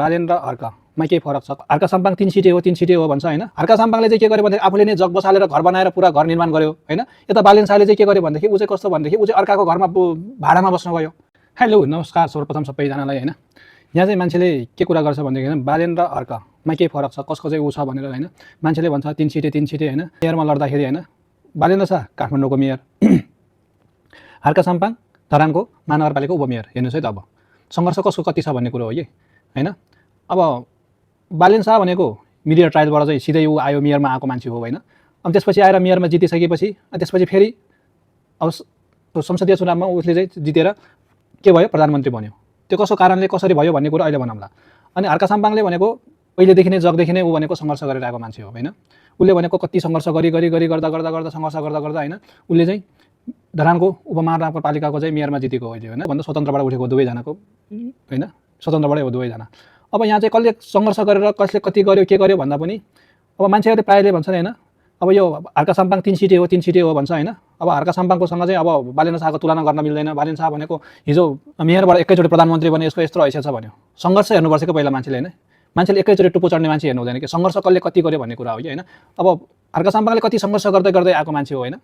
बालेन र हर्कमा के फरक छ? हर्क साम्पाङ 3 सिटे हो भन्छ हैन। हर्क साम्पाङले चाहिँ के गर्यो भन्दाखेरि आफूले नै जग बसालेर घर बनाएर पुरा घर निर्माण गर्यो हैन। यता बालेन शाहले चाहिँ के गर्यो भन्दाखेरि उ चाहिँ कस्तो भन्दाखेरि उ चाहिँ अर्काको घरमा भाडामा बस्न गयो। हेलो नमस्कार सर्वप्रथम सबैजनालाई हैन। यहाँ चाहिँ मान्छेले के कुरा गर्छ भन्दाखेरि बालेन र हर्कमा के फरक छ, कसको चाहिँ उ छ भनेर हैन। मान्छेले भन्छ 3 सिटे हैन। मेयरमा लड्दाखेरि हैन बालेन्द्र शाह काठमाडौँको मेयर, हर्क साम्पाङ धरानको महानगरपालिका उपमेयर। हेर्नुस् है त अब संघर्ष कसको कति छ भन्ने कुरो हो कि हैन। अब बालेन शाह भनेको मिडिया ट्रायलबाट चाहिँ सिधै उ आयो, मेयरमा आएको मान्छे हो हैन। अनि त्यसपछि आएर मेयरमा जितिसकेपछि त्यसपछि फेरि अब संसदीय चुनावमा उसले चाहिँ जितेर के भयो, प्रधानमन्त्री बन्यो। त्यो कसो कारणले कसरी भयो भन्ने कुरा अहिले भनौँला। अनि हर्क साम्पाङले भनेको पहिलेदेखि नै जगदेखि नै उ भनेको सङ्घर्ष गरेर आएको मान्छे हो हैन। उसले भनेको कति सङ्घर्ष गरी गर्दा सङ्घर्ष गर्दा हैन उसले चाहिँ धरानको उपमहानगरपालिकाको चाहिँ मेयरमा जितेको अहिले हैन। भन्दा स्वतन्त्रबाट उठेको दुवैजनाको हैन, स्वतन्त्रबाटै हो दुवैजना। अब यहाँ चाहिँ कसले सङ्घर्ष गरेर कसले कति गर्यो के गर्यो भन्दा पनि अब मान्छेहरूले प्रायले भन्छन् हैन। अब यो हर्क साम्पाङ 3 सिटे हो भन्छ हैन। अब हर्क साम्पाङकोसँग चाहिँ अब बालेन शाहको तुलना गर्न मिल्दैन। बालेन शाह भनेको हिजो मेयरबाट एकैचोटि प्रधानमन्त्री बने, यसको यस्तो हैसियत छ भन्यो। सङ्घर्ष हेर्नुपर्छ कि पहिला मान्छेले हैन। मान्छेले एकैचोटि टुप्पो चढ्ने मान्छे हेर्नु हुँदैन कि सङ्घर्ष कसले कति गर्यो भन्ने कुरा हो कि हैन। अब हर्क साम्पाङले कति सङ्घर्ष गर्दै आएको मान्छे हो हैन।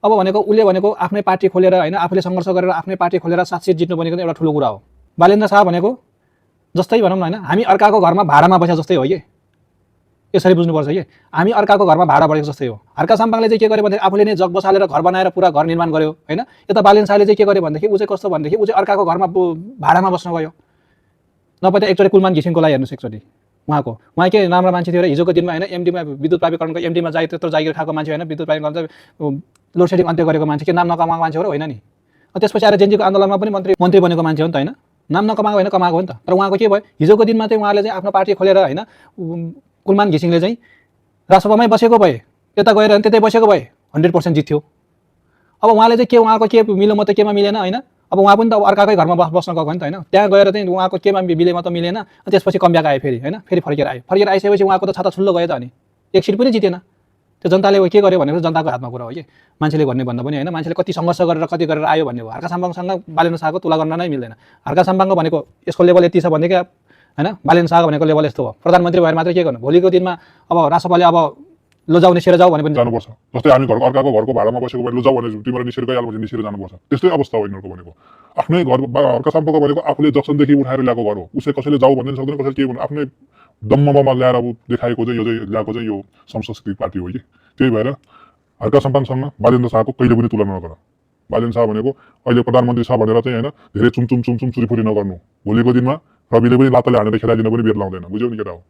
अब भनेको उसले भनेको आफ्नै पार्टी खोलेर हैन, आफूले सङ्घर्ष गरेर आफ्नै पार्टी खोलेर 7 सिट जित्नु भनेको एउटा ठुलो कुरा हो। बालेन्द्र शाह भनेको जस्तै भनौँ न हैन, हामी अर्काको घरमा भाडामा बसे जस्तै हो कि, यसरी बुझ्नुपर्छ कि हामी अर्काको घरमा भाडा बढेको जस्तै हो। हर्क साम्पाङले चाहिँ के गर्यो भन्दाखेरि आफूले नै जग बसालेर घर बनाएर पुरा घर निर्माण गर्यो हैन। यता बालेन शाहले चाहिँ के गर्यो भन्दाखेरि उ चाहिँ कस्तो भन्दाखेरि उ चाहिँ अर्काको घरमा भाडामा बस्न गयो। नभए त एकचोटि कुलमान घिसिङकोलाई हेर्नुस् एकचोटि उहाँ के राम्रो मान्छे थियो र हिजोको दिनमा हैन एमडीमा विद्युत प्राधिकरणको एमडीमा त्यत्रो जागिर खाएको मान्छे हैन, विद्युत प्राधिकरण चाहिँ लोड सेडिङ अन्त्य गरेको मान्छे, के नाम नकमाएको मान्छे हो र होइन नि। त्यसपछि आएर जेनजीको आन्दोलनमा पनि मन्त्री बनेको मान्छे हो नि त हैन। नाम नकमाएको होइन, कमाएको हो नि त। तर उहाँको के भयो, हिजोको दिनमा चाहिँ उहाँले चाहिँ आफ्नो पार्टी खोलेर हैन कुलमान घिसिङले चाहिँ राजसभामै बसेको भए, यता गएर त्यतै बसेको भए 100% जित्थ्यो। अब उहाँले चाहिँ के उहाँको के मिल्यो म त केमा मिलेन हैन। अब उहाँ पनि त अर्काकै घरमा बस्न गएको नि त हैन। त्यहाँ गएर चाहिँ उहाँको केमा मिले म त मिलेन। त्यसपछि कमब्याक आयो फेरि हैन, फेरि फर्केर आइसकेपछि उहाँको त छाता छुल्लो गयो त अनि एक सिट पनि जितेन। त्यो जनताले के गर्यो भनेको जनताको हातमा कुरा हो कि, मान्छेले भन्ने भन्दा पनि हैन। मान्छेले कति सङ्घर्ष गरेर कति गरेर आयो भन्ने हो। हर्क साम्पाङसँग बालेन शाहको तुलना गर्न नै मिल्दैन। हर्क साम्पाङको भनेको यसको लेभल यति छ भनेको हैन, बालेन शाहको भनेको लेभल यस्तो हो। प्रधानमन्त्री भएर मात्रै के गर्नु, भोलिको दिनमा अब राष्ट्रपतिले अब लजाउ निसेर जाऊ भने पनि जानुपर्छ। जस्तै हामी अर्काको घरको भाडामा बसेको भए लजाउ भने तिमीहरू निसेर गइहाल्नु निसेर जानुपर्छ। त्यस्तै अवस्था हो यिनीहरूको भनेको। आफ्नै घर हर्क साम्पाङको भनेको आफूले जक्सनदेखि उठाएर ल्याएको घर हो। उसले कसैले जाऊ भन्दैन सक्दैन, कसैले के भन्नु, आफ्नै दम्ममा ल्याएर देखाएको चाहिँ यो चाहिँ ल्याएको चाहिँ यो संस्कृति पार्टी हो कि। त्यही भएर हर्क साम्पाङसँग बालेन्द्र शाहको कहिले पनि तुलना नगर। बालेन शाह भनेको अहिले प्रधानमन्त्री छ भनेर चाहिँ हैन धेरै चुमचुम चुरीफुरी नगर्नु। भोलिको दिनमा रविले पनि लातले हानेर खेलाइदिन पनि बेर लाउँदैन। बुझ्यौ नि केटा हो।